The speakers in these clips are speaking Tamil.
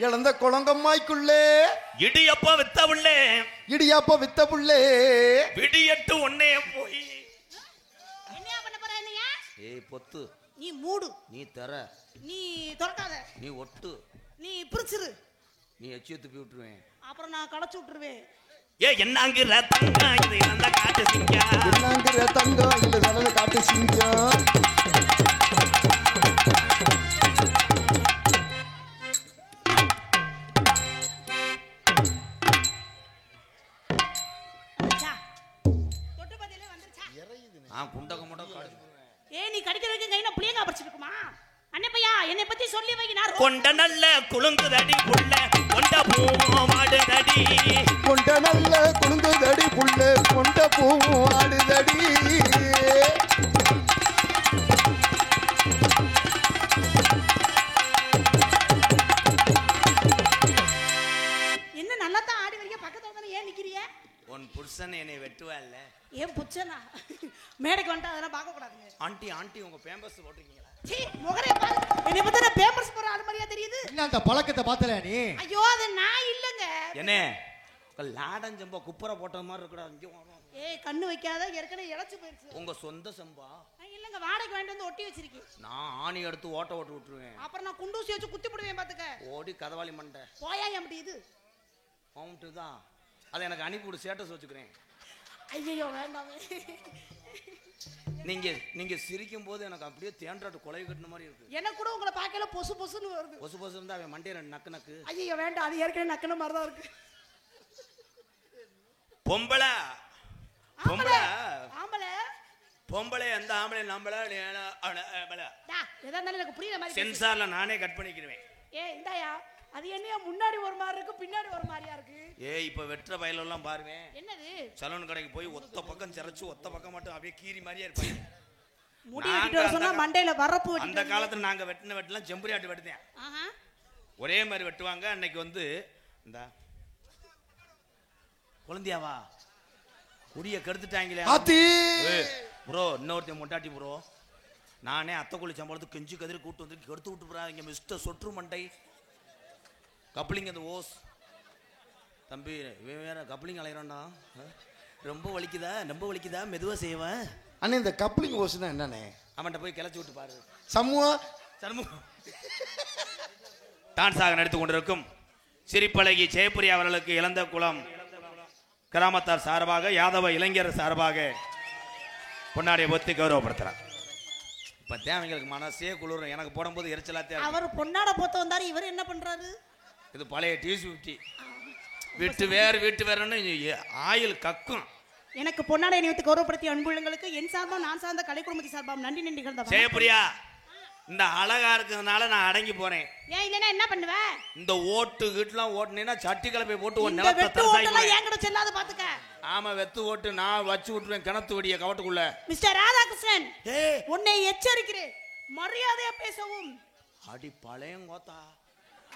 இழந்த குளங்கம்மாய்க்குள்ளே இடியப்ப வித்த புள்ளே விடியட்டு ஒன்னே போய் என்ன பண்ண போற என்னையா? ஏய் பொத்து, நீ மூடு, நீ தர, நீ தொறக்காத, நீ ஒட்டு, நீ பிரிச்சிரு, நீ எச்சிய துப்பி விட்டுருவேன், அப்புறம் நான் களைச்சு விட்டுருவேன். ஏ என்னங்கிற தங்கம் இது இழந்த காட்டு சிங்கம், என்னங்கிற தங்கம் இது இழந்த காட்டு சிங்கம். நீ கடிக்கிறதுக்கு கையில புளியங்கா பறிச்சிருக்குமா? அண்ணப்பையா என்னை பத்தி சொல்லி வை. நான் கொண்ட நல்ல குலுங்குதடி புள்ள, கொண்ட பூவும் ஆடுதடி, கொண்ட நல்ல குலுங்குதடி புள்ள, கொண்ட பூவும் ஆடுதடி. என்ன நல்லா தான் ஆடி வரீங்க, பக்கத்துல தானே ஏன் நிக்கிறீங்க? உன் புருஷன் என்னை வெட்டுவா இல்ல? ஏன் புருஷனா? மேடைக்கு வந்துட்டு அதெல்லாம் பார்க்க கூடாதுங்க. ஆண்டி உங்க பேம்பர்ஸ் போட்டுருக்கீங்களா? சீ முகரே பாரு, என்னை பத்தி நான் பேம்பர்ஸ் போற ஆளு மாதிரியா தெரியுது? இல்ல அந்த பழக்கத்தை பார்த்தல நீ? ஐயோ அது நான் இல்லங்க. என்ன லாடன் ஜம்பா குப்புற போட்ட மாதிரி இருக்குடா. ஏய் கண்ணு வைக்காத, ஏற்கனவே இளைச்சு போயிருச்சு. உங்க சொந்த சம்பா? இல்லங்க, வாடகை வாங்கிட்டு வந்து ஒட்டி வச்சிருக்கேன். நான் ஆணி எடுத்து ஓட்ட விட்டுருவேன். அப்புறம் நான் குண்டூசி வச்சு குத்தி போடுவேன் பாத்துக்க. ஓடி கதவாளி மண்டை போயா எப்படி இது மவுண்ட் தான், அதை எனக்கு அனுப்பிவிடு, ஸ்டேட்டஸ் வச்சுக்கிறேன். ஐயோ வேண்டாமே. நீங்க சிரிக்கும் போது எனக்கு அப்படியே தேன்றாட்டு கொலை கட்டின மாதிரி இருக்கு. எனக்கு கூட உங்களை பார்க்கல பொசு பொசுன்னு வருது. பொசு பொசு இருந்தா அவன் மண்டையை நக்கு நக்கு. ஐயோ வேண்டாம், அது ஏற்கனவே நக்குன மாதிரி தான் இருக்கு. பொம்பளை எந்த ஆம்பளை நம்மள எனக்கு புரியுற மாதிரி சென்சார்ல நானே கட் பண்ணிக்கிறேன். இந்தாயா அது என்னையா முன்னாடி ஒரு மாதிரி இருக்கு, பின்னாடி ஒரு மாதிரியா இருக்கு. இப்ப வெற்ற வயலெல்லாம் பாருங்க. என்னது சலூன் கடைக்கு போய் ஒத்த பக்கம் சிரைச்சு ஒத்த பக்கம் மட்டும் அப்படியே கீரி மாதிரியே இருப்பாங்க. முடி வெட்டிட்டு வர சொன்னா மண்டையில வரப்பு வெட்டி. அந்த காலத்துல நாங்க வெட்டலாம் செம்பரி ஆட்டு வெட்டுதேன். ஒரே மாதிரி வெட்டுவாங்க. அன்னைக்கு வந்து இந்த குழந்தையாவா குடிய கெடுத்துட்டாங்களே ப்ரோ, இன்னொருத்தையும் மொட்டாட்டி ப்ரோ, நானே அத்தைக்குள்ளி சம்பளத்துக்கு கெஞ்சி கதிரி கூட்டு வந்து கெடுத்து விட்டு போறா. இங்க மிஸ்டர் சொற்று மண்டை கப்ளிங் அந்த ஓஸ் தம்பி வேற கப்ளிங் அலையிறான்டா, ரொம்ப வலிக்குதா மெதுவா செய்வேன். அண்ணே இந்த கப்ளிங் ஓஸ்னா என்னண்ணே? அவன்கிட்ட போய் கிளச்சி விட்டு பாரு. சமூகம் டான்ஸாக நடித்துக் கொண்டிருக்கும் சிரிப்பழகி ஜெயப்பிரியா அவர்களுக்கு இழந்த குளம் கிராமத்தார் சார்பாக, யாதவ இளைஞர் சார்பாக பொன்னாடியை ஒத்தி கௌரவப்படுத்துறார். இப்ப தேவைங்களுக்கு மனசே குளிரும். எனக்கு போடும்போது எரிச்சலாத்தே. அவர் பொன்னாட போத்த வந்தாரு, இவர் என்ன பண்றாரு? இது பழைய T50 வீட்டு வேறுன்னு ஆயில் கக்கும். எனக்கு பொன்னாடை நினைத்து கௌரவப்படுத்திய அன்புள்ளங்களுக்கு என் சார்பா நான் சார்ந்த கலை குடும்பத்தை சார்பா நன்றி நிகழ்ந்த ஜெயப்பிரியா. இந்த அழகா இருக்கிறதுனால நான் அடங்கி போறேன். ஏன் இல்லனா என்ன பண்ணுவ? இந்த ஓட்டு வீட்டுலாம் ஓட்டுனேன்னா சட்டி கலப்பை போட்டு ஒரு நிலத்தை தரசாய் என்கிட்ட செல்லாத பாத்துக்க. ஆமா வெத்து ஓட்டு நான் வச்சு விட்டுருவேன் கிணத்து வெடிய கவட்டுக்குள்ள. மிஸ்டர் ராதாகிருஷ்ணன், உன்னை எச்சரிக்கிறேன், மரியாதையா பேசவும். அடி பழையங்கோத்தா,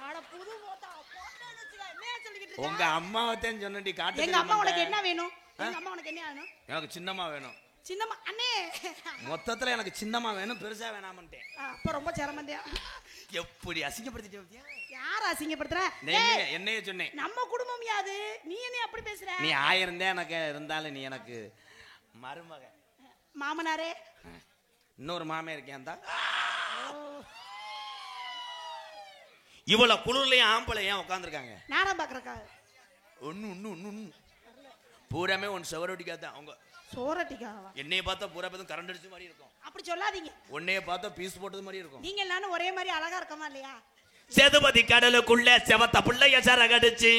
ஆட புது கோத்தா போட்டேன்னு வெச்சுக்க. என்ன சொல்லிக்கிட்டு இருக்க? உங்க அம்மாவத்தேன் சொன்னடி காட்டு. எங்க அம்மா உனக்கு என்ன வேணும்? எங்க அம்மா உனக்கு என்ன வேணும்? எனக்கு சின்னம்மா வேணும். சின்னம்மா அண்ணே மொத்தத்துல எனக்கு சின்னம்மா வேணும், பெருசா வேணாமன்ட்டேன். அப்ப ரொம்ப சிரமந்தியா. எப்படி அசிங்கப்படுத்திட்டே பத்தியா? யார அசிங்கப்படுத்துற? என்னையே சொன்னேன். நம்ம குடும்பம் யாது, நீ என்ன அப்படி பேசுற? நீ ஆயிருந்தே எனக்கு இருந்தாலும் நீ எனக்கு மருமக. மாமனாரே இன்னொரு மாமே இருக்கேன் தான். இவ்வளவு குளிர்லயும் ஆம்பளை ஏன் உட்காந்துருக்காங்க? நானும் பாக்குறக்கா. ஒன்னு பூராமே ஒன்னு செவரொட்டிக்காதான் அவங்க சோரட்டிக்காவா? என்னைய பார்த்தா பூரா பேரும் கரண்ட் அடிச்ச மாதிரி இருக்கும். அப்படி சொல்லாதீங்க. உன்னைய பார்த்தா பீஸ் போட்டது மாதிரி இருக்கும். நீங்க எல்லாரும் ஒரே மாதிரி அழகா இருக்கமா இல்லையா? சேதுபதி கடலுக்குள்ள செவத்த புள்ளைய சரகடிச்சு,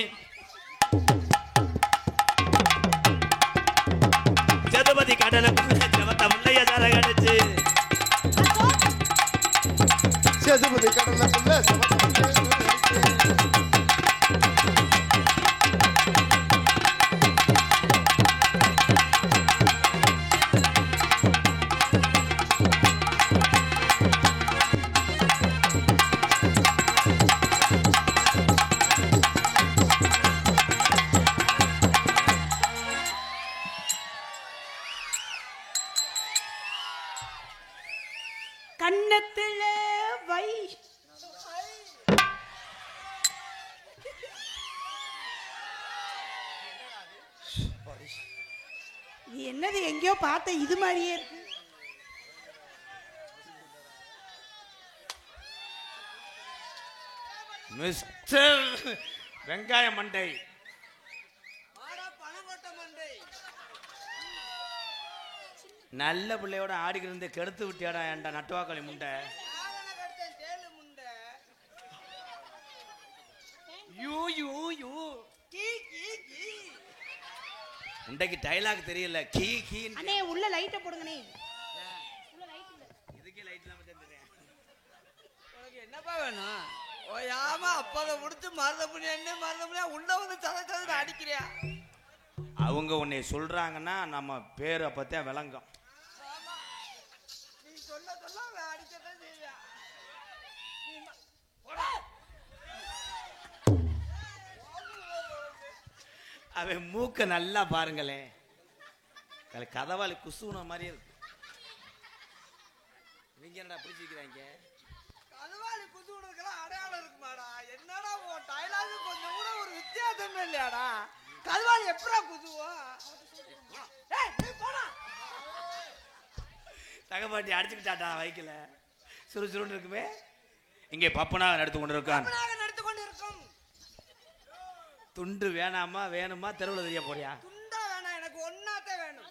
சேதுபதி கடலுக்குள்ள செவத்த புள்ளைய சரகடிச்சு, சேதுபதி கடலுக்குள்ள செவத்த புள்ளைய கன்னத்துல வை. இது என்னது எங்கேயோ பார்த்த இது மாதிரியே இருக்கு. மிஸ்டர் வெங்காய மண்டை, நல்ல பிள்ளையோட ஆடிக்கிட்டு இருந்து கெடுத்து விட்டியாடா ஏன்டா நட்டுவாக்களி முண்டை. முண்டைக்கு டைலாக் தெரியல. கீ கீ அண்ணே உள்ள லைட்ட போடுங்கனே. உள்ள லைட் இல்ல. இதுக்கே லைட் இல்லாம தெரியுது. உனக்கு என்னப்பா வேணும்? ஓயாம அப்பாவை முடிச்சு மறந்தபடியா உள்ள வந்து சதை அடிக்கிறியா? அவங்க உன்னை சொல்றாங்கன்னா நம்ம பேரை பத்தியா விளங்கும். நீ சொல்ல அடிக்கதான் செய்வியா? அவன் மூக்க நல்லா பாருங்களேன், கதவாளி குசுன மாதிரியே இருக்கு. நீங்க என்னடா பிடிச்சிக்கிறாங்க? கதவாளி குசு உனக்கெல்லாம் அடையாளம் இருக்குமாடா? என்னடா உன் டைலாக் கொஞ்சம் கூட ஒரு வித்தியாசமே இல்லையாடா? கதவாளி எப்படா குசுவோம்? தகப்பாட்டி அடிச்சுக்கிட்டாட்டா வைக்கல, சுறுசுறுன்னு இருக்குமே. இங்கே பப்பனாக நடத்து கொண்டு இருக்கான். துண்டு வேணாமா வேணுமா தெருவில் தெரிய போறியா? துண்டா வேணாம், எனக்கு ஒன்னாத்தே வேணும்.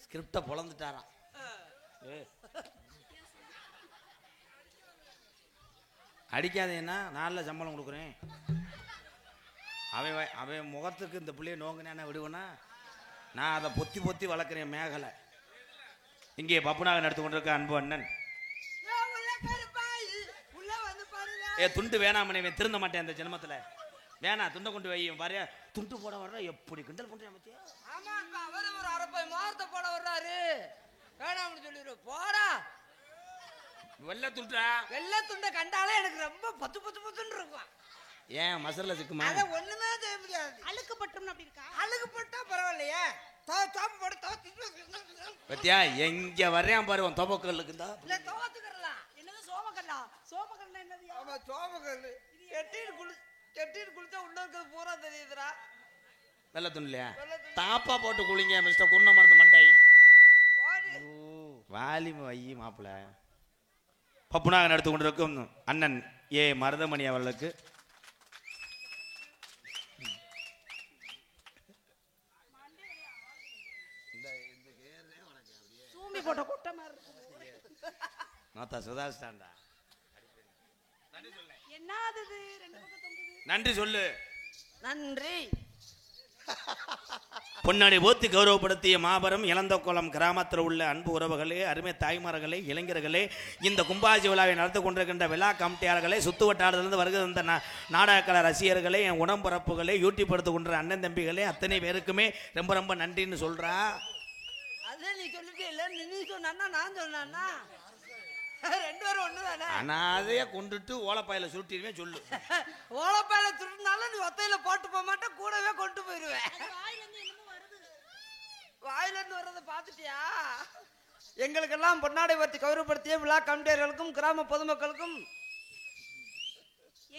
ஸ்கிரிப்ட பொளந்துட்டாராம். அடிக்காதேன்னா நல்ல சம்பளம் கொடுக்குறேன். அவன் முகத்துக்கு இந்த பிள்ளைய நோங்கினா விடுவேனா? நான் அதை பொத்தி பொத்தி வளர்க்குறேன் மேகலை. இங்கே பப்புனாக நடத்து கொண்டிருக்க அன்பு அண்ணன். துண்டு வேணாமனே, திருந்த மாட்டேன் அந்த ஜென்மத்துல. வேணா துண்டை கொண்டு வை பாரு. துண்டு போட வர்ற எப்படி கிண்டல் பண்றேன் பத்தியா? ஆமா, அவரு ஒரு அரப்பை மார்த்த போட வர்றாரு. வேணாம்னு சொல்லிடுற போடா. வெள்ளை துண்டா? வெள்ளை துண்டை கண்டாலே எனக்கு ரொம்ப பத்து இருக்கும். ஏன் மசர்ல சிக்குமா? அத ஒண்ணுமே செய்ய முடியாது. அழுக்கு பட்டும் அப்படி இருக்கா? அழுக்கு பட்டா பரவாயில்லையே. தோப்பு போட பத்தியா எங்க வர்றேன் பாரு. உன் தோப்பக்கல்லுக்கு தான் இல்ல தோத்துக்கறலாம். என்னது சோமக்கல்லா? சோமக்கல்னா என்னது? ஆமா சோமக்கல்லு. இது எட்டிட்டு குளிச்சா உள்ள இருக்கிறது பூரா தெரியுதுடா. வெள்ளை துண்டுலையா? தாப்பா போட்டு குளிங்க மிஸ்டர் குருண மருந்து மண்டை. வாலிம வை மாப்பிள்ள. பப்புனாக நடத்து கொண்டிருக்கும் அண்ணன் ஏ மருதமணி அவர்களுக்கு போட்ட கொட்டை மாதிரி நாத்தா சுதாஸ்டாண்டா. என்னது இது? ரெண்டு பக்கம் தொங்குது. நன்றி சொல்லு. நன்றி. பொன்னாடி போத்தி கௌரவப்படுத்திய மாபெரும் இளந்தோக்குளம் கிராமத்தில் உள்ள அன்பு உறவுகளே, அருமை தாய்மார்களே, இளைஞர்களே, இந்த கும்பாஜி விழாவை நடத்தி கொண்டிருக்கின்ற விழா கமிட்டியாளர்களே, சுத்து வட்டாரத்திலிருந்து வருகிற நாடகக்கலை ரசிகர்களே, என் உடம்பரப்புகளே, யூடியூப் எடுத்து கொண்ட அண்ணன் தம்பிகளே, அத்தனை பேருக்குமே ரொம்ப ரொம்ப நன்றின்னு சொல்றா. அதான் நீ சொல்லிட்டே இல்ல, நீ சொன்னா நான் சொன்னா ரெண்டு பேரும் ஒண்ணுதானே. அனாதைய கொண்டுட்டு ஓலப்பாயில சுருட்டிடுவேன் சொல்லு. ஓலப்பாயில சுருட்டினாலும் நீ ஒத்தையில போட்டு போக மாட்டேன், கூடவே கொண்டு போயிருவேன். வாயில இருந்து வர்றதை பாத்துட்டியா? எங்களுக்கெல்லாம் பொன்னாடை பற்றி கௌரவப்படுத்திய விழா கமிட்டியர்களுக்கும் கிராம பொதுமக்களுக்கும்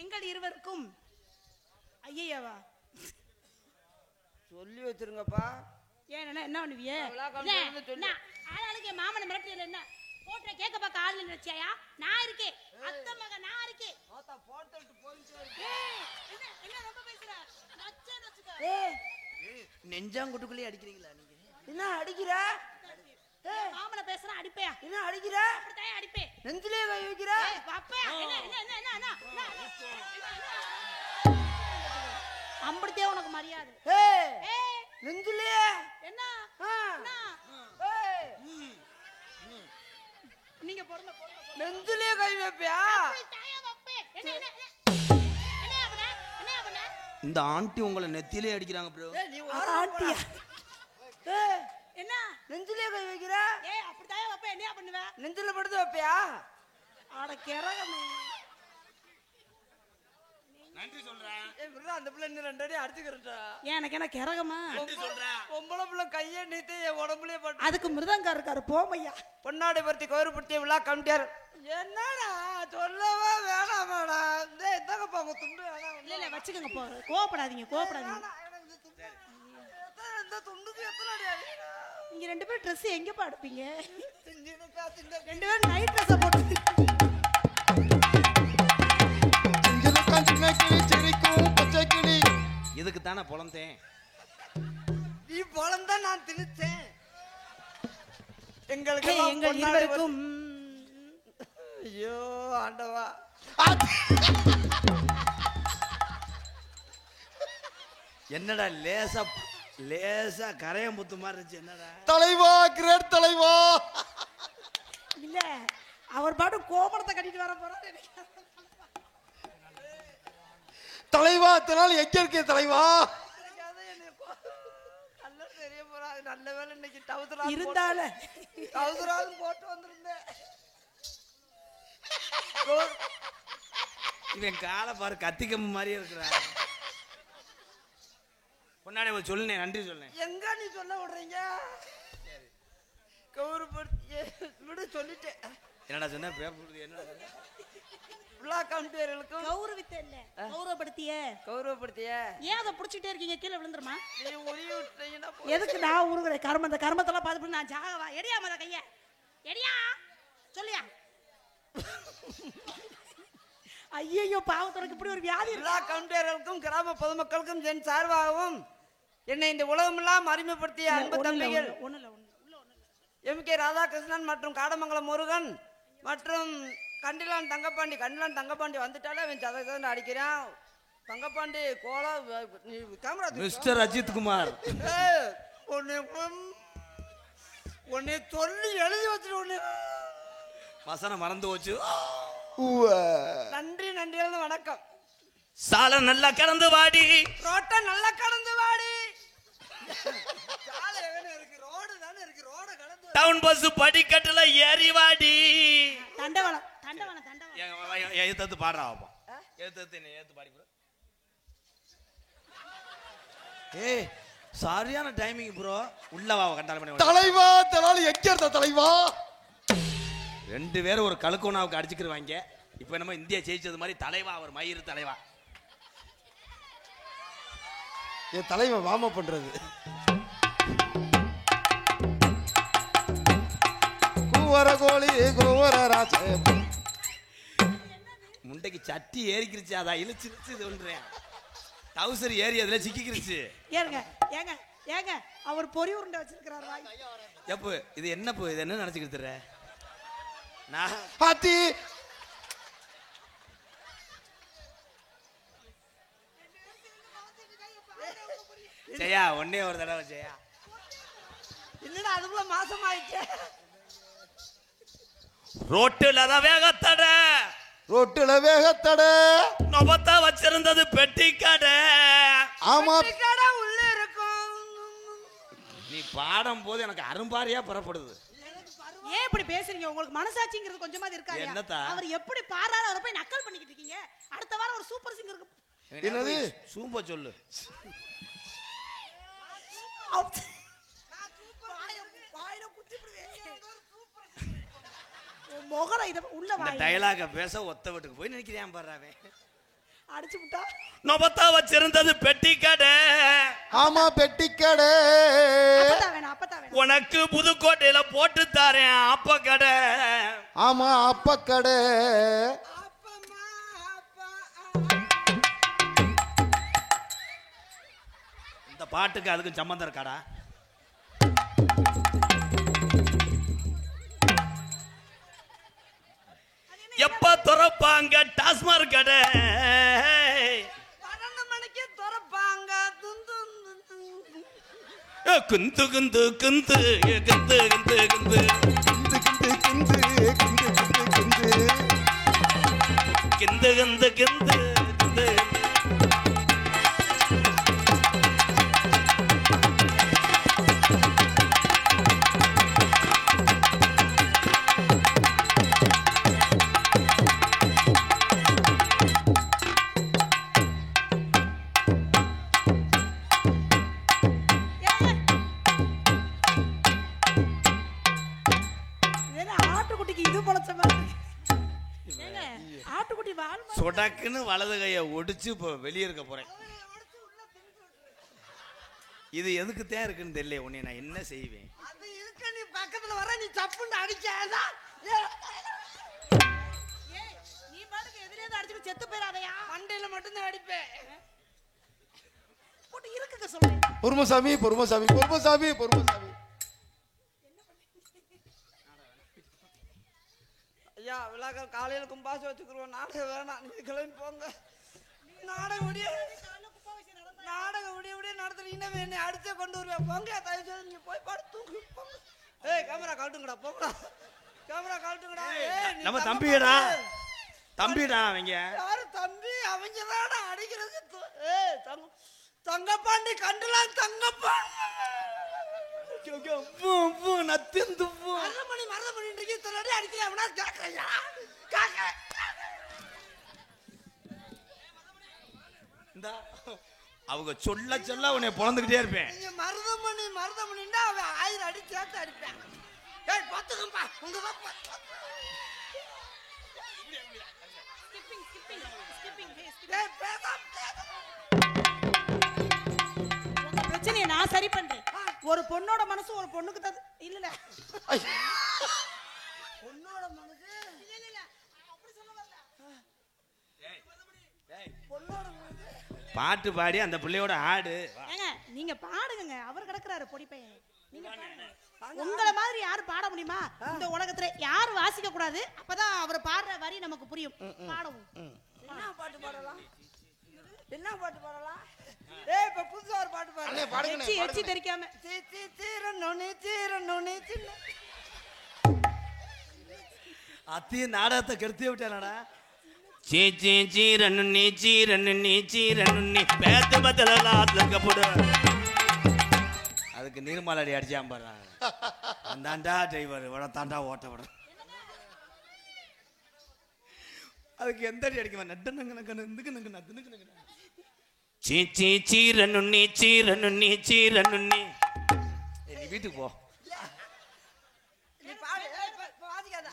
எங்கள் இருவருக்கும் ஐயாவா சொல்லி வச்சிருங்கப்பா. ஏன் என்ன பண்ணுவியே? ஆளாளுக்கு மாமனை மிரட்டியல என்ன போட்டுற கேட்க பார்க்க ஆள் நினைச்சியா? நான் இருக்கேன், அத்தை மகன் நான் இருக்கேன். என்ன ரொம்ப பேசுற? நெஞ்சாங்குட்டுக்குள்ளே அடிக்கிறீங்களா நீங்க? என்ன அடிக்கிற? மாமனை பேசுற அடிப்பையா? என்ன அடிக்கிற? அப்படியே அடிப்பேன். நெஞ்சிலே கை வைக்கிற? அம்படுத்தே உனக்கு மரியாதை. நெஞ்சிலே என்ன நீங்க பொறுமை நெஞ்சிலே கை வைப்பியா? இந்த ஆண்டி உங்களை நெத்திலே அடிக்கிறாங்க ப்ரோ. ஆண்டியா? என்ன நெஞ்சிலே கை வைக்கிற? அப்படித்தான் வைப்ப. என்ன பண்ணுவ? நெஞ்சில படுத்து வைப்பியா? ஆட கிறகமே நன்றி சொல்றேன். அந்த பிள்ளை இன்னும் 2 அடி அடிச்சுக்கிறா. ஏன் எனக்கு என்ன கிறகமா? நன்றி சொல்றேன். பொம்பளை பிள்ளை கையை நீட்டு என் உடம்புலயே பட்டு. அதுக்கு மிருதங்கா இருக்காரு போமையா. பொன்னாடிபுரத்தி கௌரவப்படுத்திய விழா கமிட்டியார். என்னடா சொல்லவா வேணாமாடா? இந்தாங்கப்பா உங்க துண்டு. இல்ல வச்சுக்கோங்க போ. கோவப்படாதீங்க கோவப்படாதீங்க. இந்த துண்டுக்கு எத்தனை அடி அடிக்கிறா? நீங்க 2 பேரும் ட்ரெஸ் எங்க பாடுப்பீங்க? 2 பேரும் நைட் ட்ரெஸ் போட்டு இதுக்கு தானே பொழந்தேன். நீ பொழந்தா நான் திணிச்சேன். எங்களுக்கு எங்கள் இருவருக்கும் ஐயோ ஆண்டவா. என்னடா லேசா கரையம்புத்து மாதிரி இருந்துச்சு. என்னடா தலைவா, கிரேட் தலைவா. இல்ல அவர் பாட்டு கோபுரத்தை கட்டிட்டு வர போறாரு. தலைவா, இதனால எங்க இருக்கே தலைவா? தெரிய போறா. நல்ல வேலை இன்னைக்கு டவுசரா இருந்தால போட்டு வந்திருந்தேன். இவன் காலை பாரு கத்திக்கம்பு மாதிரியே இருக்கிறான். பொன்னாடி சொல்லுனேன், நன்றி சொன்னேன். எங்க நீ சொல்ல விடுறீங்க? கௌரவப்படுத்தி விட சொல்லிட்டேன். என்னடா சொன்ன? என்னடா சொன்ன? விழா கமிட்டியர்களுக்கும் கௌரவித்த இல்ல கௌரவப்படுத்திய ஏன் அதை புடிச்சிட்டே இருக்கீங்க? கீழே விழுந்துருமா? நீ உருவி விட்டீங்கன்னா எதுக்கு நான் உருகுற இந்த கர்மத்தெல்லாம் பார்த்து நான் ஜாகவா எடியா மத கைய எடியா சொல்லியா? ஐயோ பாவத்தனக்கு இப்படி ஒரு வியாதி. விழா கமிட்டியர்களுக்கும் கிராம பொதுமக்களுக்கும் என் சார்பாகவும் என்னை இந்த உலகமெல்லாம் அறிமுகப்படுத்திய அன்பு தம்பிகள் எம்.கே. ராதாகிருஷ்ணன் மற்றும் காடமங்கலம் முருகன் மற்றும் கண்டிலான் தங்கப்பாண்டி வந்துட்டாலே அவன் சதவீதம் அடிக்கிறான். தங்கப்பாண்டி கோலா கேமரா மிஸ்டர் அஜித் குமார் உன்னை சொல்லி எழுதி வச்சுட்டு உன்னை வசனம் மறந்து போச்சு. நன்றி வணக்கம். சாலை நல்லா கடந்து வாடி, ரோட்டை நல்லா கடந்து வாடி. சாலை எங்க இருக்கு? ரோடு தானே இருக்கு. ரோட கடந்து டவுன் பஸ் படிக்கட்டுல ஏறி வாடி. தண்டவனம் எழுத்து பாடுறா பாப்போம். எழுத்து பாடி ப்ரோ. ஏய் சரியான டைமிங் ப்ரோ. உள்ள வா கண்டால பண்ணி. தலைவா, இதனால எங்க இருந்த தலைவா? 2 பேரும் ஒரு கழுக்கோனாவுக்கு அடிச்சுக்கிருவாங்க. இப்ப நம்ம இந்தியா ஜெயிச்சது மாதிரி தலைவா அவர் மயிறு தலைவா. என் தலைவன் வாம பண்றது. கூவர கோழி கூவர ராச முண்டைக்கு சட்டி ஏறிக்கிருச்சு. அதான் இழுச்சிருச்சு. இது ஒன்றேன் டவுசர் ஏறி அதுல சிக்கிக்கிருச்சு. ஏங்க அவர் பொறி உருண்டை வச்சிருக்கிறாரு. எப்போ இது என்னப்போ? இது என்ன நினைச்சுக்கிட்டு நான் பாத்தி ஜெயா ஒன்னே ஒரு தடவை ஜெயா. இல்லடா அதுக்குள்ள மாசம் ஆயிடுச்சு. ரோட்டுல தான் வேகத்தடை, ரோட்டுல வேகத்தட நொபத்தா வச்சிருந்தது பெட்டி கடை. ஆமா கடை உள்ள இருக்கும். நீ பாடும் போது எனக்கு அரும்பாரியா புறப்படுது. ஏன் இப்படி பேசுறீங்க? உங்களுக்கு மனசாட்சிங்கிறது கொஞ்சமாவது இருக்கா? என்னத்தா? அவர் எப்படி பாடுறாரு அவரை போய் நக்கல் பண்ணிக்கிட்டு இருக்கீங்க. அடுத்த வாரம் ஒரு சூப்பர் சிங்கருக்கு என்னது சூப்ப சொல்லு. முகர இத உள்ள இந்த டயலாக பேச ஒத்த வீட்டுக்கு போய் நினைக்கிறேன் பாருவே. அடிச்சு விட்டா நொபத்தா வச்சிருந்தது பெட்டி கடை. ஆமா பெட்டி கடை. அப்பதா வேணும். உனக்கு புதுக்கோட்டையில போட்டு தாரேன் அப்ப கடை. ஆமா அப்ப கடை. இந்த பாட்டுக்கு அதுக்கு சம்பந்தம் இருக்காடா? எப்ப திறப்பாங்க டாஸ்மாக் கடை? 12 மணிக்கு திறப்பாங்க. குந்து குந்து குந்து குந்து குந்து குந்து கிந்து கிந்து கிந்து கிந்து. இன்னைக்கு இது பொழச்ச மாதிரி ஏங்க ஆட்டுக்குட்டி வால் சொடக்குன்னு வலது கையை ஒடிச்சு இப்போ வெளியே இருக்க போறேன். இது எதுக்கு தான் இருக்குன்னு தெரியல. உன்னை நான் என்ன செய்வேன்? அது இருக்கு, நீ பக்கத்துல வர, நீ சப்புன்னு அடிக்காதா? நீ பாட்டுக்கு எதிரே அடிச்சுட்டு செத்து போயிடாதயா? மண்டையில மட்டும்தான் அடிப்பேன். போட்டு இருக்குங்க சொல்றேன். பொறுமசாமி பொறுமசாமி பொறுமசாமி பொறுமசாமி. ஐயா விழாக்கள் காலையில கும்பாசம் வச்சுக்கிறோம். நாடகம் வேணாம், நீங்க கிளம்பி போங்க. நாடகம் விடிய நடத்துறீங்கன்னா என்னை அடிச்சே கொண்டு வருவேன். போங்க, தயவு செய்து நீங்க போய் பாடு தூங்கி போங்க. ஏய் கேமரா கழட்டுங்கடா, போங்கடா. கேமரா கழட்டுங்கடா. நம்ம தம்பிடா, தம்பிடா. அவங்க யாரு தம்பி? அவங்க தானே அடிக்கிறது. ஏய் தங்கப்பாண்டி கண்டலாம். தங்கப்பாண்டி மருதமணி தொல்லாடி அடிக்கிறா கேட்கலையா? அவங்க சொல்ல சொல்ல உன்னை பொழந்துக்கிட்டே இருப்பேன். மருதமணின்னா அவன் 1000 அடி சேர்த்து அடிப்பேன். ஏய் பாத்துக்கப்பா, உங்க பிரச்சனையை நான் சரி பண்றேன். ஒரு பொண்ணோட மனசு ஒரு பொண்ணுக்கு தான் இல்ல. பொண்ணோட மனசு இல்ல அப்படி சொல்ல வரல. பொண்ணோட மனசு பாட்டு பாடி அந்த பிள்ளையோட ஆடு. ஏங்க நீங்க பாடுங்க, அவர் கிடக்குறாரு பொடி பையன். நீங்க உங்கள மாதிரி யாரு பாட முடியுமா இந்த உலகத்துல? யாரு வாசிக்க கூடாது, அப்பதான் அவர் பாடுற வரி நமக்கு புரியும். பாடவும். என்ன பாட்டு பாடலாம்? என்ன பாட்டு பாடலாம்? ஏய் இப்ப புதுசா ஒரு பாட்டு பாடு. எச்சி தெரிக்காம அத்தி நாடகத்தை கெடுத்தே விட்டானடா. சீ சீ சீரன்னு சீரன்னு பேத்து பத்தல போடு. அதுக்கு நீர்மாலடி அடிச்சான் பாரு. அந்தாண்டா டிரைவர் விட தாண்டா ஓட்ட விட. அதுக்கு எந்த அடி அடிக்குமா? நட்டு சீ சீ சீரன்னு நீ வீட்டுக்கு போ. நீ பாடு. வாதிக்காத.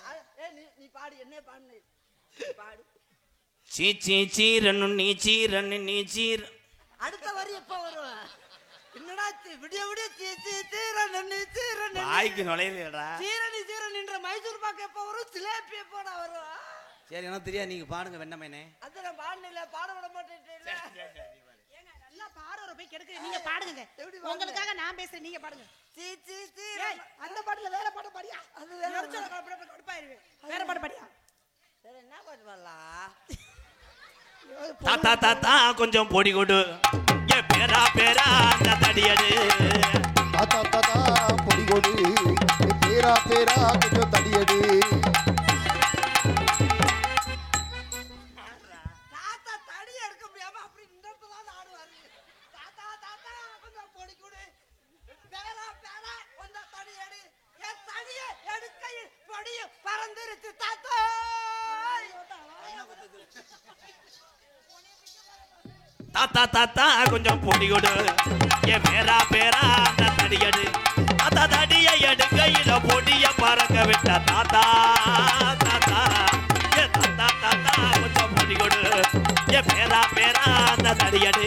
நீ பாடு. என்ன பாடு? பாடு. சீ சீ சீரன்னு நீ அடுத்த வரி எப்ப வரும்? என்னடா விடிய விடிய சீரன்னு வாய்க்கு நுழையலடா. சீரணின்ற மைசூர் பாக்கு எப்ப வரும்? சிலேபி எப்போட வரும்? சரி எனக்கு தெரியாது, நீங்க பாடுங்க வெண்ணமேனே. அது நான் பாடல, பாட விட மாட்டேன். நல்லா பாடுற போய் கெடுக்க. நீங்க பாடுங்க, உங்களுக்காக நான் பேசுறேன். நீங்க பாடுங்க. அந்த பாட்டுல வேற பாட்டு பாடியா? அது வேற பாட்டு பாடியா? வேற என்ன பாட்டு பாடலாம்? தாத்தா தாத்தா கொஞ்சம் பொடி கொடு, ஏ பேரா பேரா அந்த தடியடு. தாத்தா தாத்தா பொடி கொடு, பேரா பேரா கொஞ்சம் தடியடு. தாத்தா தடி எடுக்க முடியாம அப்படி நின்றதுதான் ஆடுவாரு. தாத்தா தாத்தா கொஞ்சம் பொடி கொடு, பேரா பேரா கொஞ்சம் தடி எடு. என் தடியை எடுக்கையில் பொடியும் பறந்துருச்சு தாத்தா. தாத்தா தாத்தா கொஞ்சம் பொடி கொடு, ஏ பேரா பேரா அந்த தடியடு. தாத்தா தடியை எடுக்கையில பொடிய பறக்க விட்ட தாத்தா தாத்தா. ஏ தாத்தா தாத்தா கொஞ்சம் பொடி கொடு, ஏ பேரா பேரா அந்த தடியடு.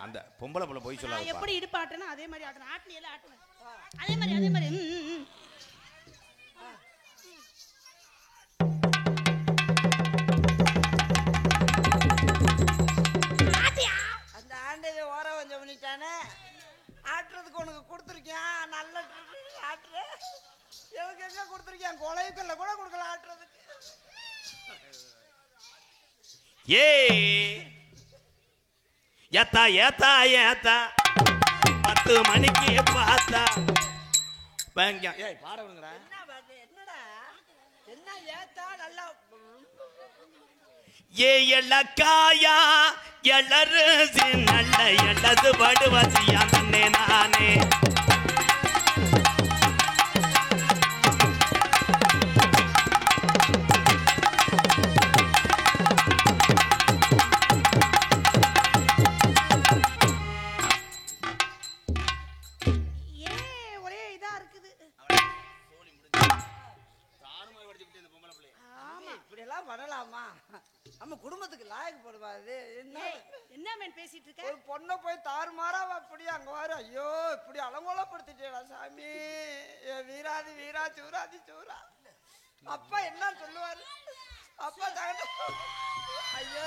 அந்த பொம்பளை புள்ள போய் சொல்லாத. எப்படி இடுப்பு ஆட்டணும் அதே மாதிரி ஆட்டணும். ஆட்டணியல ஆட்டணும். அதே மாதிரி அந்த ஆண்டையை ஓர வஞ்சம் பண்ணிட்டானே. ஆட்டுறதுக்கு உனக்கு கொடுத்துருக்கேன். நல்ல ஆட்டுற எனக்கு எங்க கொடுத்துருக்கேன்? கொலைக்கல்ல கூட கொடுக்கல ஆட்டுறதுக்கு. ஏ ஏத்தா ஏத்தா ஏத்தா 10 மணிக்கு பார்த்தா வாங்க. ஏய் பாட விடுங்கடா. என்ன பாட்டு? என்னடா என்ன ஏத்தா? நல்லா ஏ எள்ளக்காயா எளருசி நல்ல எள்ளது படுவசியா தன்னே நானே நம்ம குடும்பத்துக்கு லாயக்கு போடுவாது என்ன மேன் பேசிட்டு இருக்க? ஒரு பொண்ணை போய் தாறுமாறா அப்படி அங்க வாரு. ஐயோ இப்படி அலங்கோலப்படுத்திட்டேடா சாமி. வீராதி வீரா சூராதி சூரா. அப்பா என்ன சொல்லுவாரு? அப்பா ஐயோ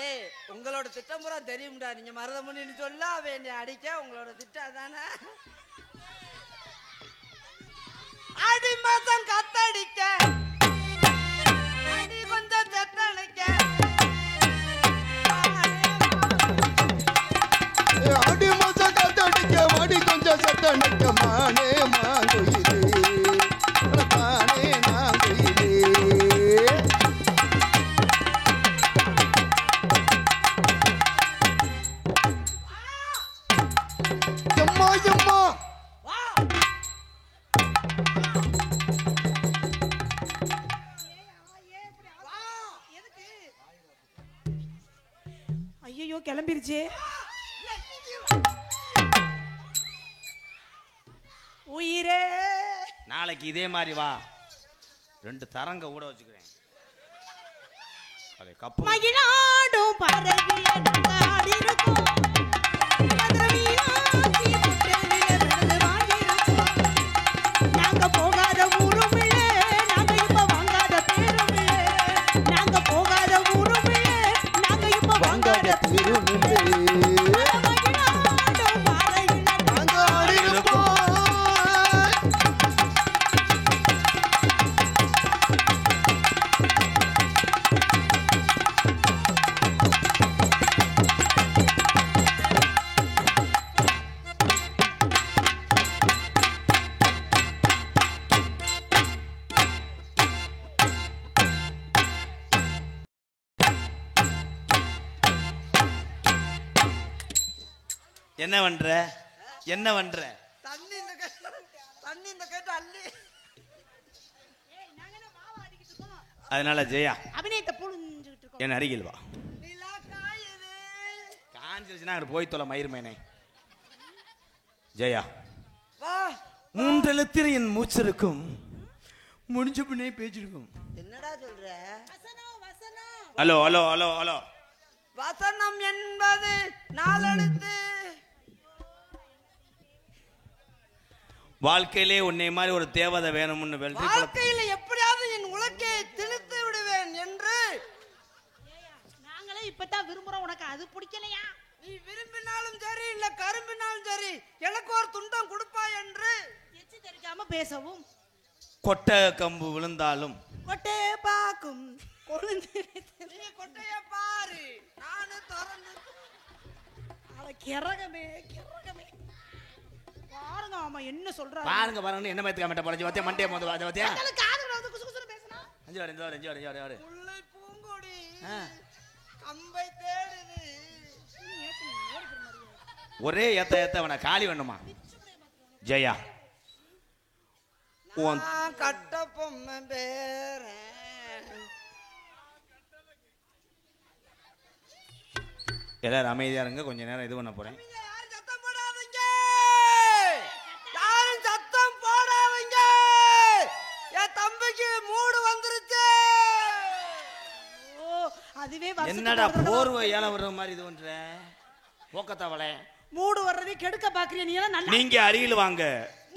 ஏய் உங்களோட திட்டம் பூரா தெரியும்டா. நீங்க மருதமணின்னு சொல்ல அவன் என்னை அடிக்க உங்களோட திட்டம் தானே. அடி மாதம் கத்தடிக்க கொஞ்சம் செத்தடிக்க அடி மாச கத்தடிக்க மடி கொஞ்சம் செத்தடிக்க மானே மாங்குயிலே தானே நாங்குயிலே எம்மா எம்மா ஐயோ கிளம்பிருச்சு. உயிரே நாளைக்கு இதே மாதிரி வா, 2 தரங்க கூட வச்சுக்கிறேன். அதே கப்பு மகிழாடும் பறவைய நாடி இருக்கும் நாங்க போகாத ஊருமில்ல நாங்க இப்ப வாங்காத பேருமில்ல நாங்க போகாத ஊருமில்ல நாங்க இப்ப வாங்காத திருநிலே மகிழாடும் பறவைய நாங்க ஆடி இருப்போம். என்ன பண்ற என்ன பண்ற? தண்ணி இந்த கேட்டு அள்ளி. அதனால ஜெயா அபிநயத்தை புழிஞ்சுக்கிட்டு இருக்கோம். என் அருகில் வா. நிலா காயுது. காஞ்சிருச்சுன்னா அங்க போய் தொலை மயிர்மேனே. ஜெயா வா 3 எழுத்தில் என் மூச்சிருக்கும், முடிஞ்ச பின்னே பேச்சிருக்கும். என்னடா சொல்ற? Hello hello hello hello. வசனம் என்பது 4 எழுத்து. வாழ்க்கையிலே உன்னை மாதிரி ஒரு தேவதை வேணும்னு வாழ்க்கையில எப்படியாவது என் உலக்கை திணித்து விடுவேன் என்று நாங்களே இப்பதான் விரும்புறோம். உனக்கு அது பிடிக்கலையா? நீ விரும்பினாலும் சரி இல்ல கரும்பினாலும் சரி எனக்கு ஒரு துண்டம் கொடுப்பா என்று எச்சி தெரிக்காம பேசவும். கொட்டை கம்பு விழுந்தாலும் கொட்டை பாக்கும் நீ கொட்டைய பாரு நானு திறந்து கிறகமே கிறகமே பாருங்க. ஆமா என்ன சொல்றாரு பாருங்க பாருங்க. என்ன மாதிரி கமெண்ட் போடுச்சு வாத்தியா மண்டே மோது வாத்தியா. காதுல வந்து குசு குசுன்னு பேசனா. அஞ்சு வாரு. முல்லை பூங்கொடி கம்பை தேடுது. ஒரே ஏத்த அவனை காலி வேணுமா? ஜெயா நான் கட்ட பொம்மை பேரேன். எல்லாரும் அமைதியா இருங்க, கொஞ்ச நேரம் இது பண்ண போறேன். யாரும் சத்தம் போடாதீங்க. யாரும் சத்தம் போடாதீங்க. என் தம்பிக்கு மூடு வந்துருச்சு. ஓ அதுவே வருஷத்துக்கு என்னடா ஒரு தடவை போர்வை ஏல வர்ற மாதிரி இது பண்ற? போக்கத்தவளே மூடு வர்றதே கெடுக்க பாக்குறிய நீ எல்லாம் நல்லா. நீங்க அருகில் வாங்க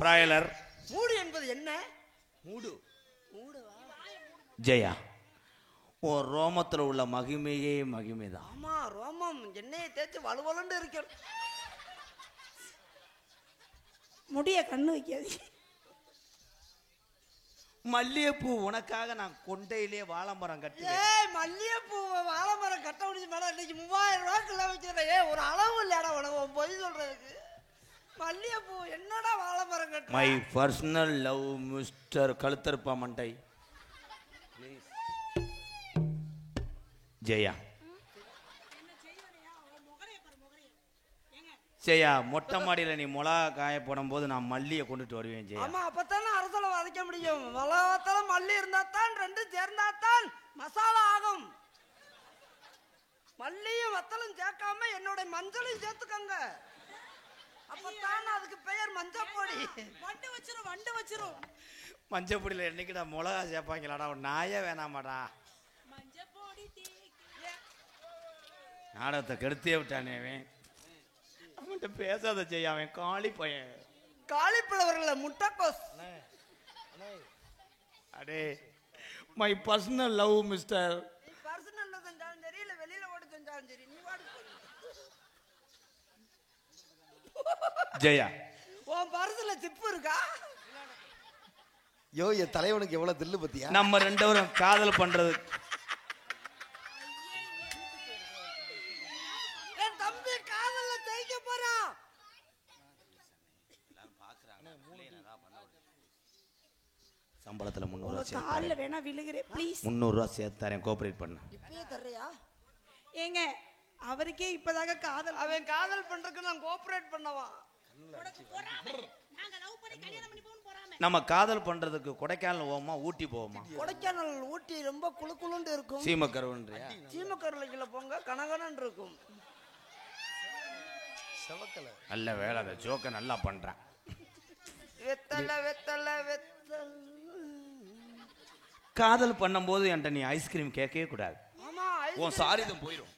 பிராயலர். மூடு என்பது என்ன? மூடு ஜெயா உன் ரோமத்துல உள்ள மகிமையே மகிமைதான். ஆமா ரோமம் எண்ணெயை தேய்ச்சி வலுவலுன்னு இருக்கிறது. முடிய கண்ணு வைக்காது. மல்லிகைப்பூ உனக்காக நான் கொண்டையிலே வாழைமரம் கட்டுவேன். ஏய் மல்லிகைப்பூ வாழைமரம் கட்ட முடிஞ்சு மேடம் இன்னைக்கு 3000 ரூபாய்க்குள்ள வச்சுக்கிறேன். ஏ ஒரு அளவு இல்லையாடா உனக்கு பொய் சொல்றதுக்கு. மல்லிகைப்பூ என்னடா வாழைமரம் கட்ட? மை பர்சனல் லவ் மிஸ்டர் கழுத்தருப்பா மண்டை. ஜெயா ஜெயா மொட்டை மாடியில நீ மிளகா காய போடும் போது நான் மல்லியை கொண்டுட்டு வருவேன் ஜெயா. ஆமா, அப்பத்தானே அரசல வதக்க முடியும். மிளகாத்தால மல்லி இருந்தா தான் ரெண்டும் சேர்ந்தா தான் மசாலா ஆகும். மல்லியும் வத்தலும் சேர்க்காம என்னோட மஞ்சளையும் சேர்த்துக்கங்க. அப்பதான் அதுக்கு பெயர் மஞ்சள் பொடி. வண்டு வச்சிரும் மஞ்சள் பொடியில என்னைக்குடா மிளகா சேர்ப்பாங்களாடா? ஒரு நாயே வேணாமாடா. நாடகத்தை கெடுத்தே விட்டானே அவன். அவன்கிட்ட பேசாத செய்ய, அவன் காளி பையன். காலிஃபிளவர்ல முட்டைக்கோஸ். அடே மை பர்சனல் லவ் மிஸ்டர். பர்சனல்ல செஞ்சாலும் சரி இல்ல வெளியில ஓடி செஞ்சாலும் சரி நீ வாடி ஜெயா உன் பர்சல சிப்பு இருக்கா? யோ என் தலைவனுக்கு எவ்வளவு தில்லு பத்தியா? நம்ம ரெண்டு பேரும் காதல் பண்றது. என் தம்பி காதல்ல ஜெயிக்க போறான். சம்பளத்துல 300 கால்ல வேணா விழுகிறேன் ப்ளீஸ். 300 ரூபா சேர்த்தாரேன், கோஆபரேட் பண்ண. இப்பயே தர்றியா? ஏங்க அவருக்கே இப்பதாங்க காதல். அவன் காதல் பண்றதுக்கு நான் கோஆபரேட் பண்ணவா? நம்ம காதல் பண்றதுக்கு கொடைக்கானல் போவோமா ஊட்டி போவோமா? கொடைக்கானல் ஊட்டி ரொம்ப குளுகுளுன்னு இருக்கும். சீமக்கருவன்றியா? சீமக்கருளைக்குள்ள போங்க கனகனன்னு இருக்கும். நல்ல வேலை, அந்த ஜோக்க நல்லா பண்றான். வெத்தல வெத்தல வெத்தல. காதல் பண்ணும்போது என்கிட்ட நீ ஐஸ்கிரீம் கேட்கவே கூடாது. ஆமா, உன் சாரிதம் போயிடும்.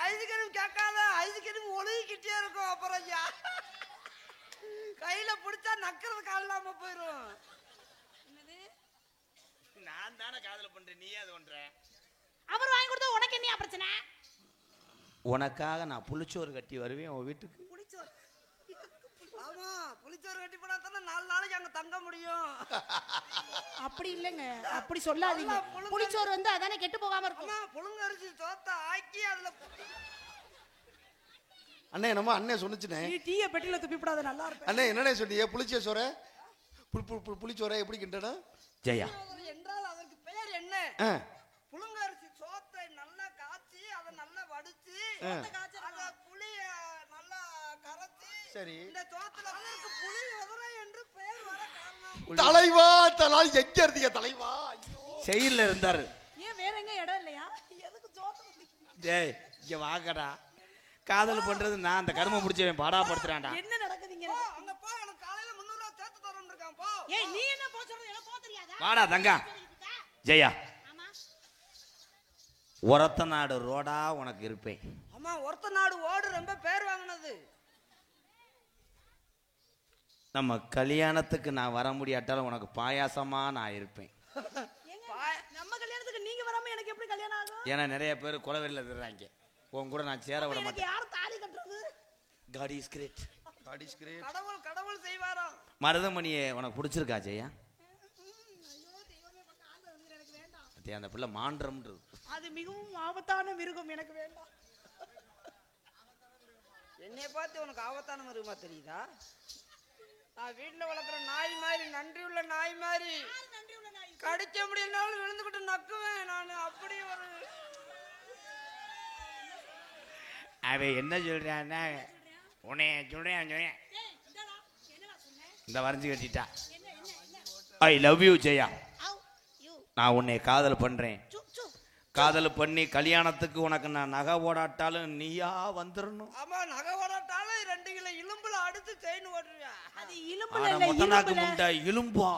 ஐஸ்கிரீம் கேட்காத, ஐஸ்கிரீம் ஒழுகிக்கிட்டே இருக்கும். அப்புறம் கையில பிடிச்சா நக்கிறது காலாம போயிடும். நான் தானே காதல் பண்றேன், நீயே அது பண்ற. அவர் வாங்கி கொடுத்தா உனக்கு என்ன பிரச்சனை? உனக்காக நான் புளிச்சோறு கட்டி வருவேன் உன் வீட்டுக்கு. ஆமா, புளிச்சோறு கட்டி போனா தானே 4 நாளைக்கு அங்க தங்க முடியும். அப்படி இல்லைங்க, அப்படி சொல்லாதீங்க. புளிச்சோறு வந்து அதானே கெட்டு போகாம இருக்கும். புழுங்கரிசி சோத்த ஆக்கி அதுல அண்ணே என்னமோ அண்ணே சொன்னுச்சுனே. நீ டீயை பெட்டில துப்பி போடாத, நல்லா இருக்கும். அண்ணே என்னண்ணே சொன்னீங்க? புளிச்ச சோற புளிச்சோற எப்படி கிண்டனா? ஜெயா என்றால் அதற்கு பெயர் என்ன? புழுங்கரிசி சோத்தை நல்லா காய்ச்சி அதை நல்லா வடிச்சு அத புளிய நல்லா கரைச்சி சரி இந்த சோத்துல அதற்கு புளி உதரை என்று பெயர் வர காரணம். தலைவா தலால் எங்க இருந்தீங்க தலைவா? செயல்ல இருந்தாரு. ஏன் வேற எங்க இடம் இல்லையா? எதுக்கு சோத்து? ஜெய் இங்க வாங்கடா. காதல் பண்றது நான் அந்த கர்மம் முடிச்சவன் பாடா படுத்துறான்டா. என்ன நடக்குதுங்க? அங்க போ, எனக்கு காலையில 300 ரூபாய் சேர்த்து தரேன்னு இருக்கான். போ. ஏய் நீ என்ன போ சொல்றது? எனக்கு போக தெரியாதா? வாடா தங்கா. ஜெயா ஆமா, ஒரத்த நாடு ரோடா உனக்கு இருப்பேன். ஆமா, ஒருத்த நாடு ஓடு ரொம்ப பேர் வாங்கினது. நம்ம கல்யாணத்துக்கு நான் வர முடியாட்டாலும் உனக்கு பாயாசமா நான் இருப்பேன். நம்ம கல்யாணத்துக்கு நீங்க வராம எனக்கு எப்படி கல்யாணம் ஆகும்? ஏன்னா நிறைய பேர் குலவெளியில தர்றாங்க. உன் கூட நான் சேர விட மாட்டேன். யார் தாலி கட்டுறது? God is great. கடவுள் கடவுள் செய்வாராம். மருதமணியை உனக்கு பிடிச்சிருக்கா ஜெயா? அந்த பிள்ளை மாண்டம்ன்றது. அது மிகவும் ஆபத்தான மிருகம், எனக்கு வேண்டாம். என்னைய பார்த்து உனக்கு ஆபத்தான மிருகமா தெரியுதா? நான் வீட்டுல வளர்க்குற நாய் மாதிரி, நன்றி உள்ள நாய் மாதிரி, கடிக்க முடியலனாலும் விழுந்துகிட்டு நக்குவேன் நான். அப்படி ஒரு அவன் என்ன சொல்றான்னா உன்னை சொல்றேன் இந்த வரைஞ்சு கட்டிட்டா. I love you Jaya. நான் உன்னை காதல் பண்றேன். காதல் பண்ணி கல்யாணத்துக்கு உனக்கு நான் நகை ஓடாட்டாலும் நீயா வந்துடணும். ஆமா, நகை ஓடாட்டாலும் 2 கிலோ இலும்புல அடுத்து செயின் ஓடுறியா? அது இலும்புல இல்ல, இலும்புல. இலும்பா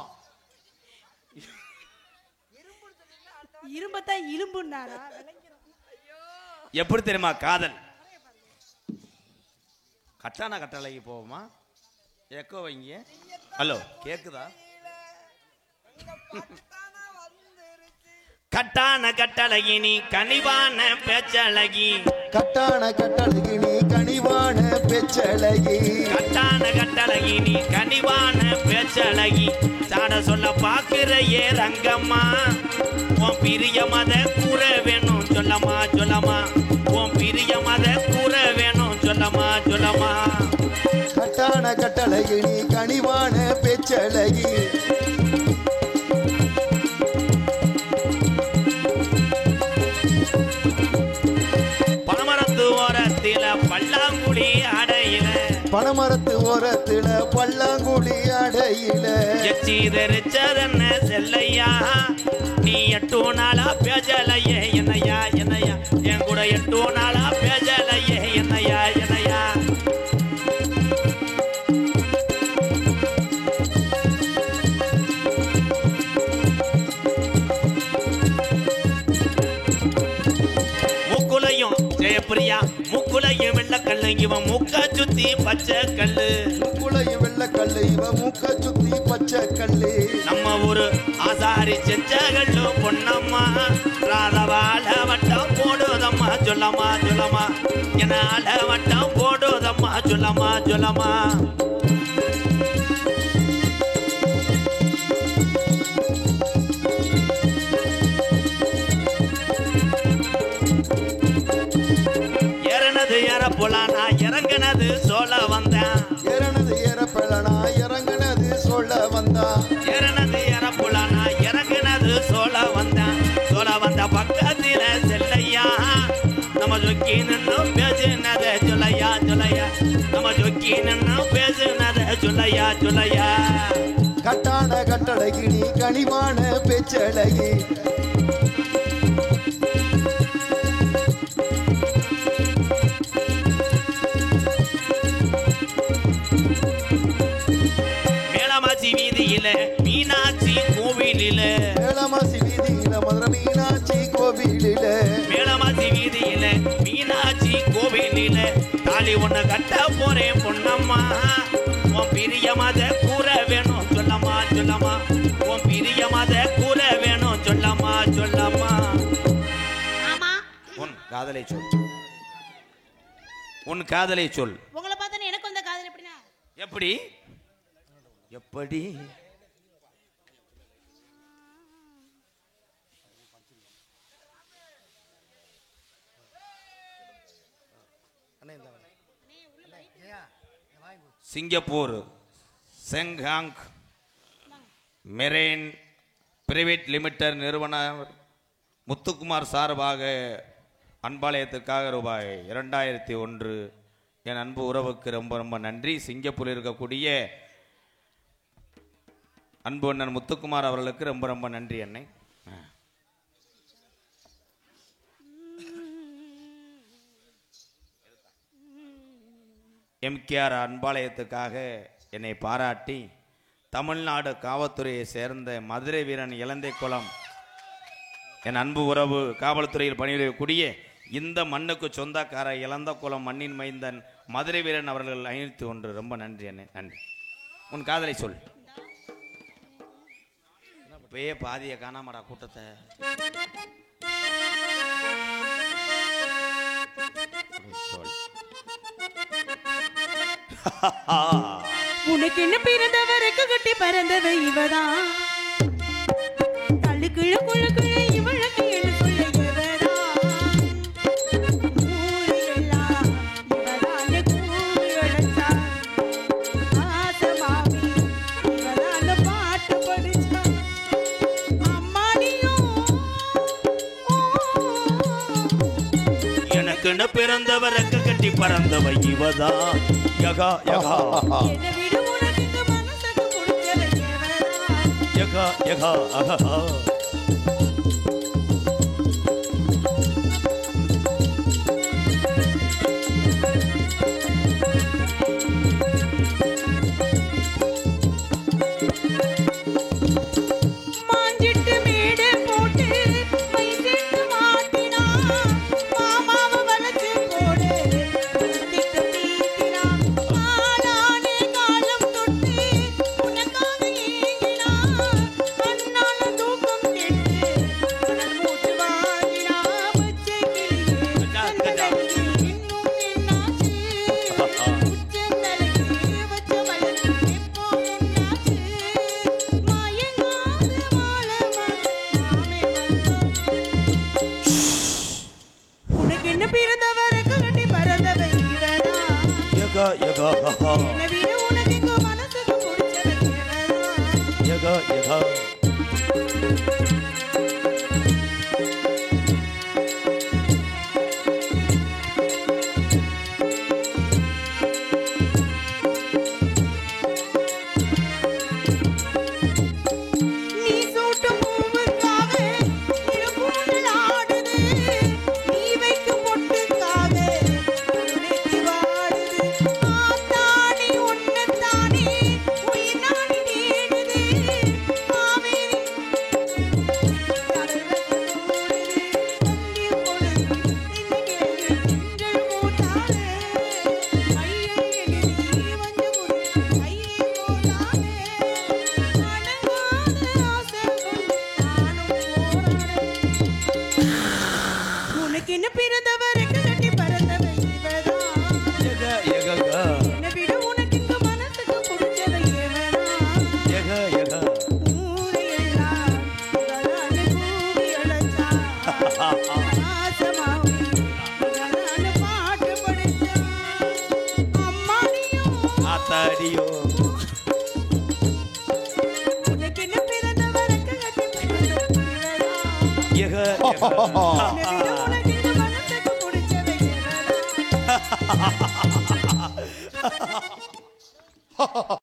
இரும்பத்தான் இலும்புன்னாரா? எப்படி தெரியுமா காதல்? கட்டான கட்டளைக்கு போவோமா? எக்கோ வைங்க. ஹலோ கேக்குதா? கட்டான கட்டழகி நீ கனிவான பேச்சழகி. கட்டான கட்டழகி நீ கனிவான பேச்சழகி. கட்டான கட்டழகி நீ கனிவான பேச்சழகி. சாட சொல்ல பாக்குறையே ரங்கம்மா. உன் பிரிய மத கூற வேணும் சொல்லமா சொல்லமா. உன் பிரிய மத கூற வேணும் சொல்லமா சொல்லமா. கட்டான கட்டழகி நீ கனிவான பேச்சழகி. பனமரத்து ஓரத்துல பல்லாங்குழி அடையில எச்சீதரிச்சதென்ன செல்லையா நீ 8 நாளா பேசலையே என்னையா என்னையா என் கூட 8 நாளா பேசலையே என்னையா என்னையா முக்குலையும் ஜெயப்பிரியா முக்குலையும் வெள்ளக்கல்லு இவன் மூக்க சுத்தி பச்சை கல்லு முக்குலையும் வெள்ளக்கல்லு இவன் மூக்க சுத்தி பச்சை கல்லு நம்ம ஒரு ஆசாரி செஞ்சகல்லு பொன்னம்மா ராதவால வட்டம் போடுதம்மா சொல்லம்மா சொல்லம்மா என்னால வட்டம் போடுதம்மா சொல்லம்மா சொல்லம்மா போலானா இறங்குனது சொல்ல வந்தேன் ஏறனது ஏறப்பழனா இறங்குனது சொல்ல வந்தான் ஏறனது ஏறப்போலானா இறங்குனது சொல்ல வந்த பக்கத்தில செல்லையா நம்ம சொக்கி நின்று பேசுனத சொல்லையா சொல்லையா நம்ம சொக்கி நின்று பேசுனத சொல்லையா சொல்லையா கட்டான கட்டழகி நீ கனிவான பேச்சழகி வீதியில மீனாட்சி கோவிலில மேலமாசி வீதியில மதுரை மீனாட்சி கோவிலில மேலமாசி வீதியில மீனாட்சி கோவிலில தாலி ஒண்ணு கட்ட போறேன் பொன்னம்மா உன் பிரியமாத கூற வேணும் சொல்லம்மா சொல்லம்மா உன் பிரியமாத கூற வேணும் சொல்லம்மா சொல்லம்மா உன் காதலை சொல் உன் காதலை சொல் உங்களை பார்த்தா எனக்கு வந்த காதல் எப்படின்னா எப்படி எப்படி சிங்கப்பூர் செங்காங் மெரெயின் பிரைவேட் லிமிடெட் நிறுவனர் முத்துக்குமார் சார்பாக அன்பாலயத்திற்காக ரூபாய் 2001 என் அன்பு உறவுக்கு ரொம்ப ரொம்ப நன்றி. சிங்கப்பூரில் இருக்கக்கூடிய அன்பு அண்ணன் முத்துக்குமார் அவர்களுக்கு ரொம்ப ரொம்ப நன்றி அன்னை. எம்கேஆர் அன்பாலயத்துக்காக என்னை பாராட்டி தமிழ்நாடு காவல்துறையை சேர்ந்த மதுரை வீரன் இலந்தைக்குளம் என் அன்பு உறவு காவல்துறையில் பணிபுரியக்கூடிய இந்த மண்ணுக்கு சொந்தக்கார இலந்தக்குளம் மண்ணின் மைந்தன் மதுரை வீரன் அவர்கள் 501 ரொம்ப நன்றி அண்ணே நன்றி. உன் காதலை சொல். இப்பயே பாதிய காணாமடா கூட்டத்தை. உனக்கு என்ன பிறந்தவருக்கு கட்டி பறந்தவ இவதான் தள்ளுக்குள்ள குழுக்குள்ள இவளுக்கு என்ன சொல்ல இவரா ஊரெல்லாம் இவரான கூவி அழைச்சா ஆசமாமி இவரான பாட்டு படிச்சா அம்மாடியும் எனக்குன்னு பிறந்தவருக்கு கட்டி பறந்தவ இவதான் யகா யகா யகா யகா அஹா. யகா யகா எக என்னை விட உனக்கு இது மனசுக்கு பிடிச்சதை கேளடா.